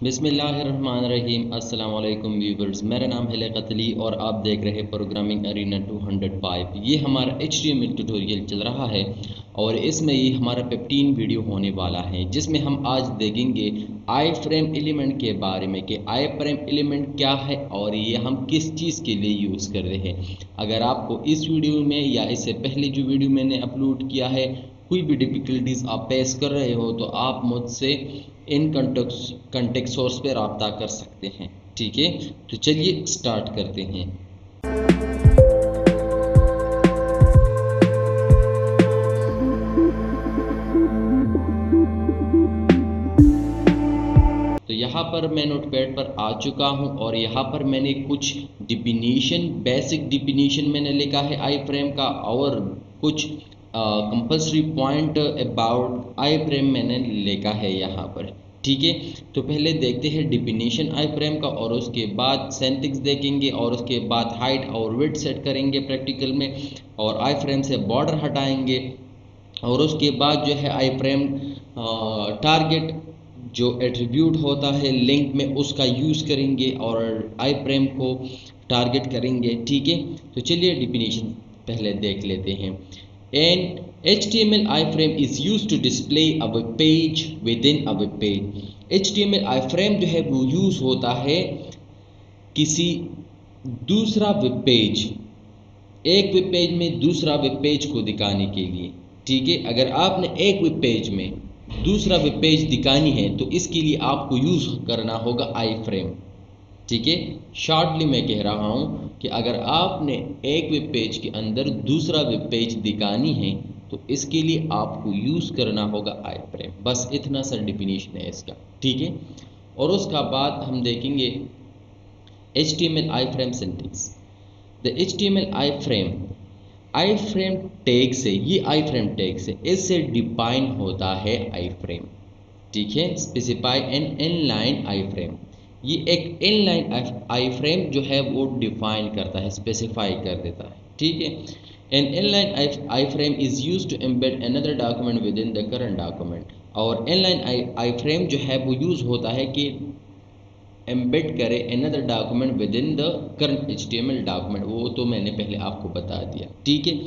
बिस्मिल्लाहिर्रहमानिर्रहीम। अस्सलाम वालेकुम व्यूवर्स, मेरा नाम है लियाकत अली और आप देख रहे हैं प्रोग्रामिंग अरीना 205। ये हमारा HTML ट्यूटोरियल चल रहा है और इसमें ये हमारा 15 वीडियो होने वाला है, जिसमें हम आज देखेंगे आई फ्रेम एलिमेंट के बारे में कि आई फ्रेम एलिमेंट क्या है और ये हम किस चीज़ के लिए यूज़ कर रहे हैं। अगर आपको इस वीडियो में या इससे पहले जो वीडियो मैंने अपलोड किया है कोई भी डिफ़िकल्टीज आप फेस कर रहे हो तो आप मुझसे इन कंटेक्ट सोर्स पे रब्ता कर सकते हैं। ठीक है, तो चलिए स्टार्ट करते हैं। तो यहाँ पर मैं नोटपैड पर आ चुका हूँ और यहाँ पर मैंने कुछ डिफिनीशन, बेसिक डिफिनीशन मैंने लिखा है आई फ्रेम का और कुछ compulsory point about I frame मैंने लिखा है यहाँ पर। ठीक है, तो पहले देखते हैं डिफिनीशन आई फ्रेम का और उसके बाद सिंटैक्स देखेंगे और उसके बाद हाइट और विड्थ सेट करेंगे प्रैक्टिकल में और आई फ्रेम से बॉर्डर हटाएंगे और उसके बाद जो है आई फ्रेम टारगेट जो एट्रीब्यूट होता है लिंक में उसका यूज़ करेंगे और आई फ्रेम को टारगेट करेंगे। ठीक है, तो चलिए डिफिनीशन पहले देख लेते हैं। And HTML iframe is used to display a web page within a web page। HTML iframe जो है वो यूज़ होता है किसी दूसरा वेब पेज, एक वेब पेज में दूसरा वेब पेज को दिखाने के लिए। ठीक है, अगर आपने एक वेब पेज में दूसरा वेब पेज दिखानी है तो इसके लिए आपको यूज़ करना होगा आई फ्रेम। ठीक है, शॉर्टली मैं कह रहा हूँ कि अगर आपने एक वेब पेज के अंदर दूसरा वेब पेज दिखानी है तो इसके लिए आपको यूज़ करना होगा आई फ्रेम। बस इतना सा डिफिनीशन है इसका। ठीक है, और उसका बाद हम देखेंगे HTML iframe syntax. The HTML iframe tag से, ये iframe टैग से, इससे डिफाइन होता है iframe। ठीक है, स्पेसिफाई एन इनलाइन iframe। ये एक इनलाइन iframe जो है वो डिफाइन करता है, स्पेसिफाई कर देता है। ठीक है, an inline iframe is used to embed another document within the current document. और इनलाइन iframe जो है वो यूज़ होता है कि एम्बेड करे another document within the current HTML document. वो तो मैंने पहले आपको बता दिया। ठीक है,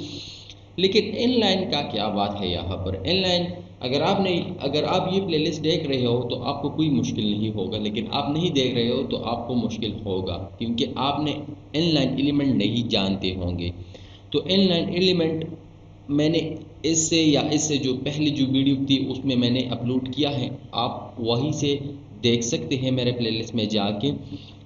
लेकिन इनलाइन का क्या बात है यहाँ पर। इनलाइन अगर आप ये प्लेलिस्ट देख रहे हो तो आपको कोई मुश्किल नहीं होगा, लेकिन आप नहीं देख रहे हो तो आपको मुश्किल होगा क्योंकि आपने इनलाइन एलिमेंट नहीं जानते होंगे। तो इनलाइन एलिमेंट मैंने इससे जो पहली जो वीडियो थी उसमें मैंने अपलोड किया है, आप वहीं से देख सकते हैं मेरे प्लेलिस्ट में जाके।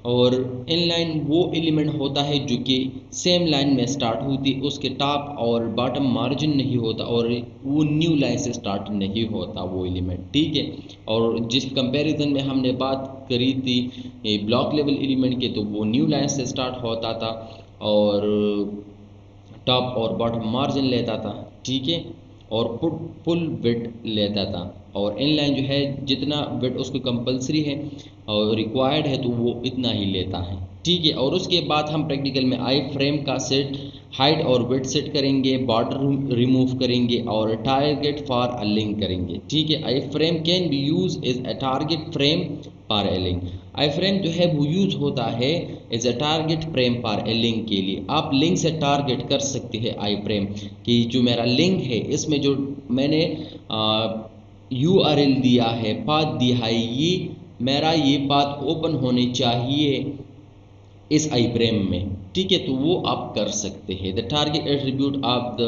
और इनलाइन वो एलिमेंट होता है जो कि सेम लाइन में स्टार्ट होती, उसके टॉप और बॉटम मार्जिन नहीं होता और वो न्यू लाइन से स्टार्ट नहीं होता वो एलिमेंट। ठीक है, और जिस कंपैरिजन में हमने बात करी थी ब्लॉक लेवल एलिमेंट के, तो वो न्यू लाइन से स्टार्ट होता था और टॉप और बॉटम मार्जिन लेता था। ठीक है, और फुल विड्थ लेता था। और इनलाइन जो है जितना विड्थ उसको कंपलसरी है और रिक्वायर्ड है तो वो इतना ही लेता है। ठीक है, और उसके बाद हम प्रैक्टिकल में आई फ्रेम का सेट हाइट और विड्थ सेट करेंगे, बॉर्डर रिमूव करेंगे और टारगेट फॉर अ लिंक करेंगे। ठीक है, iframe can be use as a target frame for a link. Iframe जो है वो यूज होता है as a target frame for a link के लिए। आप लिंक से टारगेट कर सकते हैं आई फ्रेम कि जो मेरा लिंक है इसमें जो मैंने URL दिया है, पाथ दिया है, ये पाथ ओपन होने चाहिए इस आई फ्रेम में। ठीक है, तो वो आप कर सकते हैं। The target attribute of the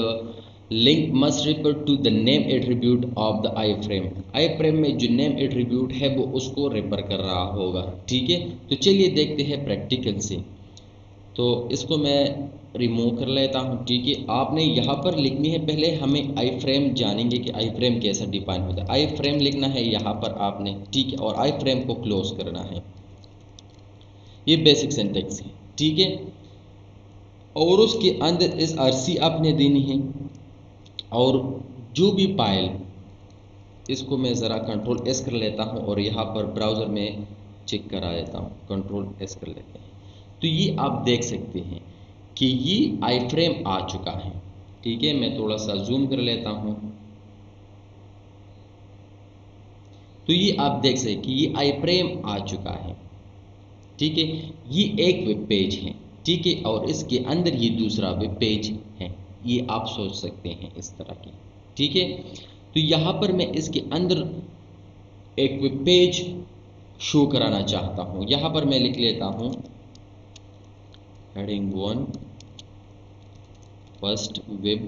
link must refer to the name attribute of the iframe. Iframe में जो नेम एट्रीब्यूट है वो उसको रेफर कर रहा होगा। ठीक है, तो चलिए देखते हैं प्रैक्टिकल से। तो इसको मैं रिमूव कर लेता हूँ। ठीक है, आपने यहाँ पर लिखनी है, पहले हमें आई फ्रेम जानेंगे कि आई फ्रेम कैसा डिफाइन होता है। आई फ्रेम लिखना है यहाँ पर आपने। ठीक है, और आई फ्रेम को क्लोज करना है। ये बेसिक सिंटैक्स है। ठीक है, और उसके अंदर इस RC आपने देनी है और जो भी फाइल, इसको मैं ज़रा Ctrl+S कर लेता हूँ और यहाँ पर ब्राउज़र में चेक करा देता हूँ। Ctrl+S कर लेते हैं तो ये आप देख सकते हैं कि ये आई फ्रेम आ चुका है। ठीक है, मैं थोड़ा सा जूम कर लेता हूँ। तो ये आप देख सकते कि ये आई फ्रेम आ चुका है, ठीक है। ये एक वेब पेज है, ठीक है, और इसके अंदर ये दूसरा वेब पेज है। ये आप सोच सकते हैं इस तरह की, ठीक है। तो यहाँ पर मैं इसके अंदर एक वेब पेज शो कराना चाहता हूँ। यहाँ पर मैं लिख लेता हूँ heading 1 first web,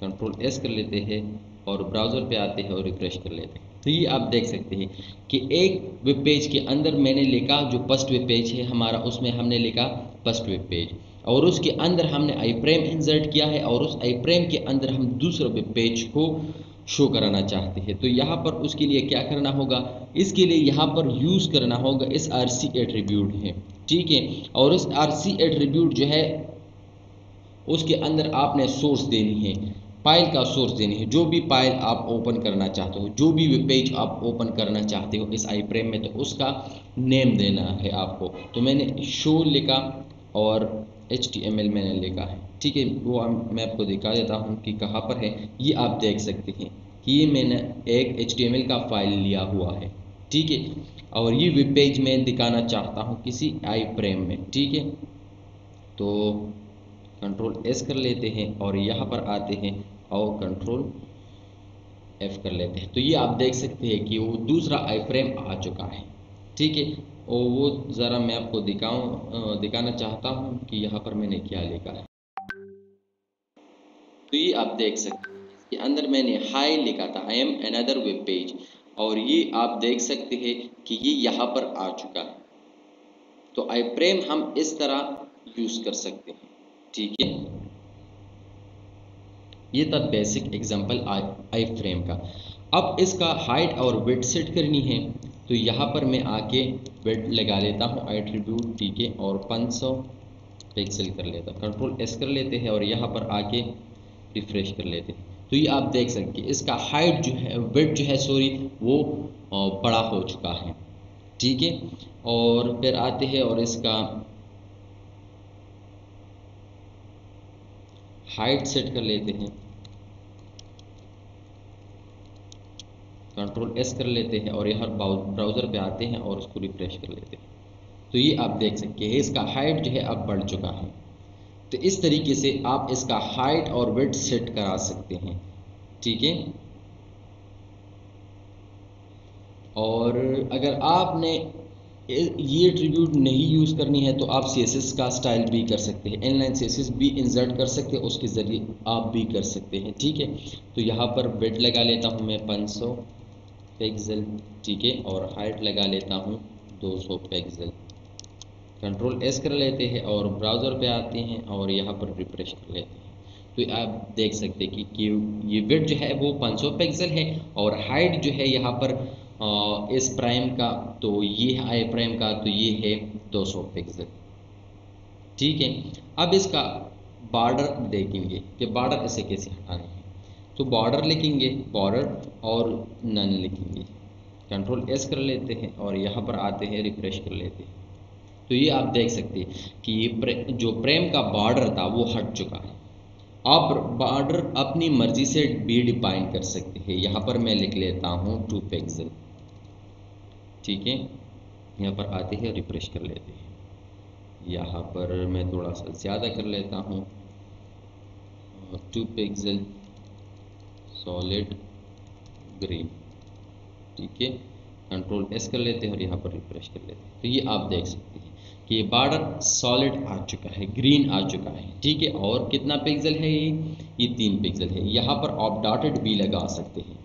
control S कर लेते हैं और ब्राउज़र पे आते हैं और रिफ्रेश कर लेते हैं। तो ये आप देख सकते हैं कि एक वेब पेज के अंदर मैंने लिखा, जो फर्स्ट वेब पेज है हमारा, उसमें हमने लिखा फर्स्ट वेब पेज, और उसके अंदर हमने आई फ्रेम इंसर्ट किया है, और उस आई फ्रेम के अंदर हम दूसरे वेब पेज को शो कराना चाहते हैं। तो यहाँ पर उसके लिए क्या करना होगा, इसके लिए यहाँ पर यूज़ करना होगा इस RC एट्रीब्यूट है, ठीक है। और उस RC एट्रीब्यूट जो है उसके अंदर आपने सोर्स देनी है, फाइल का सोर्स देनी है। जो भी फाइल आप ओपन करना चाहते हो, जो भी वेब पेज आप ओपन करना चाहते हो इस आई फ्रेम में, तो उसका नेम देना है आपको। तो मैंने शो लिखा और HTML मैंने लिखा है, ठीक है। वो मैं आपको दिखा देता हूँ कि कहाँ पर है। ये आप देख सकते हैं कि ये मैंने एक HTML का फाइल लिया हुआ है, ठीक है। और ये वेब पेज मैं दिखाना चाहता हूँ किसी आई फ्रेम में, ठीक है। तो कंट्रोल एस कर लेते हैं और यहाँ पर आते हैं और कंट्रोल एफ कर लेते हैं। तो ये आप देख सकते हैं कि वो दूसरा आई फ्रेम आ चुका है, ठीक है। और वो ज़रा मैं आपको दिखाना चाहता हूँ कि यहाँ पर मैंने क्या लिखा है। तो ये आप देख सकते हैं इसके अंदर मैंने हाई लिखा था, I am another web page, और ये आप देख सकते हैं कि ये यहाँ पर आ चुका है। तो आई फ्रेम हम इस तरह यूज़ कर सकते हैं, ठीक है। ये था बेसिक एग्जांपल आई फ्रेम का। अब इसका हाइट और विड्थ सेट करनी है, तो यहाँ पर मैं आके विड्थ लगा लेता हूँ एट्रीब्यूट, ठीक है, और 500 पिक्सल कर लेता हूँ। कंट्रोल एस कर लेते हैं और यहाँ पर आके रिफ्रेश कर लेते हैं। तो ये आप देख सकते हैं इसका हाइट जो है, विड्थ जो है सॉरी, वो बड़ा हो चुका है, ठीक है। और फिर आते हैं और इसका हाइट सेट कर लेते हैं, कंट्रोल एस कर लेते हैं और यहाँ ब्राउज़र पे आते हैं और उसको रिफ्रेश कर लेते हैं। तो ये आप देख सकते हैं इसका हाइट जो है अब बढ़ चुका है। तो इस तरीके से आप इसका हाइट और विड्थ सेट करा सकते हैं, ठीक है। और अगर आपने ये एट्रीब्यूट नहीं यूज़ करनी है तो आप CSS का स्टाइल भी कर सकते हैं, इनलाइन CSS भी इंसर्ट कर सकते हैं, उसके ज़रिए आप भी कर सकते हैं, ठीक है। तो यहाँ पर विड्थ लगा लेता हूँ मैं 500 पिक्सल, ठीक है, और हाइट लगा लेता हूँ 200 पिक्सल। कंट्रोल एस कर लेते हैं और ब्राउज़र पे आते हैं और यहाँ पर रिफ्रेश कर लेते हैं। तो आप देख सकते हैं कि ये विड्थ जो है वो 500 पिक्सल है, और हाइट जो है यहाँ पर इस प्राइम का, तो ये है आई प्राइम का, तो ये है 200 पिक्सल, ठीक है। अब इसका बॉर्डर देखेंगे कि बॉर्डर इसे कैसे हटाने हैं। तो बॉर्डर लिखेंगे, बॉर्डर और नन लिखेंगे, कंट्रोल एस कर लेते हैं और यहाँ पर आते हैं रिफ्रेश कर लेते हैं। तो ये आप देख सकते हैं कि ये जो प्रेम का बॉर्डर था वो हट चुका है। आप बॉर्डर अपनी मर्जी से भी डिफाइन कर सकते हैं। यहाँ पर मैं लिख लेता हूँ 2 पिक्सल, ठीक है। यहाँ पर आते हैं रिफ्रेश कर लेते हैं। यहाँ पर मैं थोड़ा सा ज़्यादा कर लेता हूँ, 2 पिक्सल सॉलिड ग्रीन, ठीक है। कंट्रोल एस कर लेते हैं और यहाँ पर रिफ्रेश कर लेते हैं। तो ये आप देख सकते हैं कि ये बॉर्डर सॉलिड आ चुका है, ग्रीन आ चुका है, ठीक है। और कितना पिक्सल है ये 3 पिक्सल है। यहाँ पर आप डॉटेड भी लगा सकते हैं,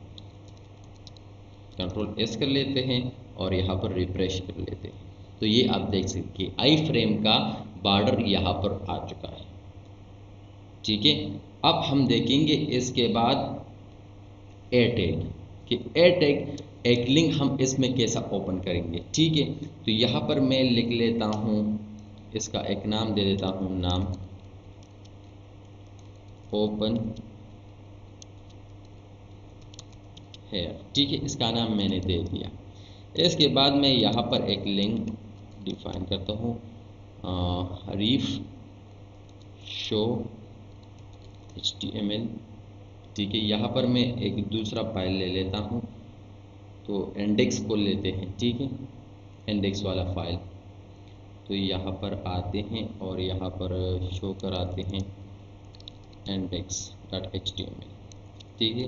कंट्रोल एस कर लेते हैं और यहाँ पर रिफ्रेश कर लेते हैं। तो ये आप देख सकते हैं आई फ्रेम का बॉर्डर यहाँ पर आ चुका है, ठीक है। अब हम देखेंगे इसके बाद ए टैग, कि ए टैग एक लिंक हम इसमें कैसा ओपन करेंगे, ठीक है। तो यहाँ पर मैं लिख लेता हूँ, इसका एक नाम दे देता हूँ, नाम ओपन है, ठीक है। इसका नाम मैंने दे दिया। इसके बाद मैं यहाँ पर एक लिंक डिफाइन करता हूँ, हरीफ शो HTML ठीक है, यहाँ पर मैं एक दूसरा फाइल ले लेता हूँ, तो इंडेक्स को लेते हैं। ठीक है, इंडेक्स वाला फाइल, तो यहाँ पर आते हैं और यहाँ पर शो कराते हैं index.html। ठीक है,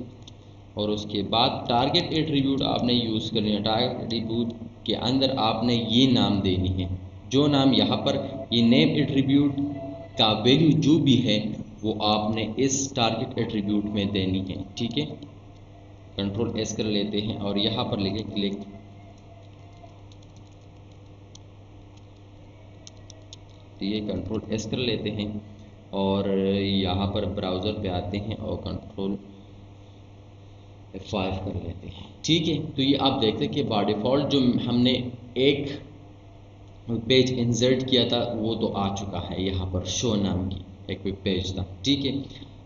और उसके बाद टारगेट एट्रीब्यूट आपने यूज़ करनी है। टारगेट एट्रीब्यूट के अंदर आपने ये नाम देनी है, जो नाम यहाँ पर ये नेम एट्रीब्यूट का वैल्यू जो भी है वो आपने इस टारगेट एट्रीब्यूट में देनी है। ठीक है, कंट्रोल एस कर लेते हैं और यहाँ पर लिखे क्लिक। तो ये कंट्रोल एस कर लेते हैं और यहाँ पर ब्राउज़र पे आते हैं और कंट्रोल F5 कर लेते हैं। ठीक है, तो ये आप देखते हैं कि बाय डिफ़ॉल्ट जो हमने एक पेज इंसर्ट किया था वो तो आ चुका है, यहाँ पर शो नाम की एक वेब पेज था। ठीक है,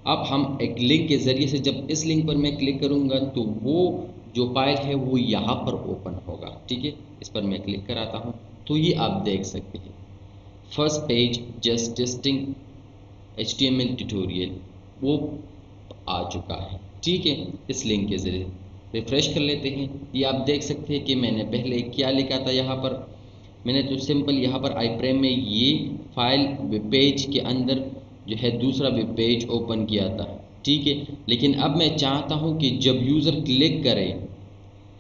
अब हम एक लिंक के ज़रिए से, जब इस लिंक पर मैं क्लिक करूँगा तो वो जो फाइल है वो यहाँ पर ओपन होगा। ठीक है, इस पर मैं क्लिक कराता हूँ तो ये आप देख सकते हैं, first page just testing HTML tutorial वो आ चुका है। ठीक है, इस लिंक के ज़रिए रिफ़्रेश कर लेते हैं। ये आप देख सकते हैं कि मैंने पहले क्या लिखा था, यहाँ पर मैंने तो सिंपल यहाँ पर आई फ्रेम में ये फाइल वेब पेज के अंदर जो है दूसरा वेब पेज ओपन किया था। ठीक है, लेकिन अब मैं चाहता हूँ कि जब यूज़र क्लिक करे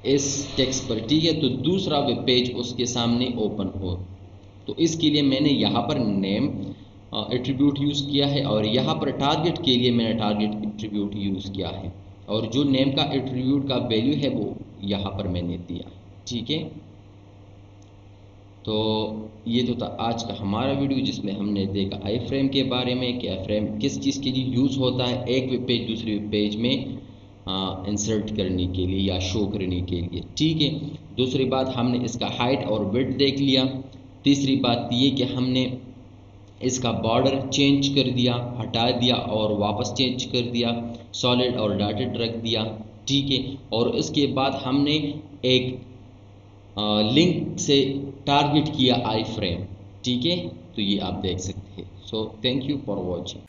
इस टेक्स्ट पर, ठीक है, तो दूसरा वेब पेज उसके सामने ओपन हो। तो इसके लिए मैंने यहाँ पर नेम एट्रीब्यूट यूज़ किया है और यहाँ पर टारगेट के लिए मैंने टारगेट एट्रीब्यूट यूज़ किया है, और जो नेम का एट्रीब्यूट का वैल्यू है वो यहाँ पर मैंने दिया। ठीक है, तो ये तो था आज का हमारा वीडियो जिसमें हमने देखा आई फ्रेम के बारे में कि आई फ्रेम किस चीज़ के लिए यूज़ होता है, एक वेब पेज दूसरे वेब पेज में इंसर्ट करने के लिए या शो करने के लिए। ठीक है, दूसरी बात हमने इसका हाइट और विड्थ देख लिया। तीसरी बात ये कि हमने इसका बॉर्डर चेंज कर दिया, हटा दिया और वापस चेंज कर दिया, सॉलिड और डॉटेड रख दिया। ठीक है, और इसके बाद हमने एक लिंक से टारगेट किया आई फ्रेम। ठीक है, तो ये आप देख सकते हैं। So thank you for watching.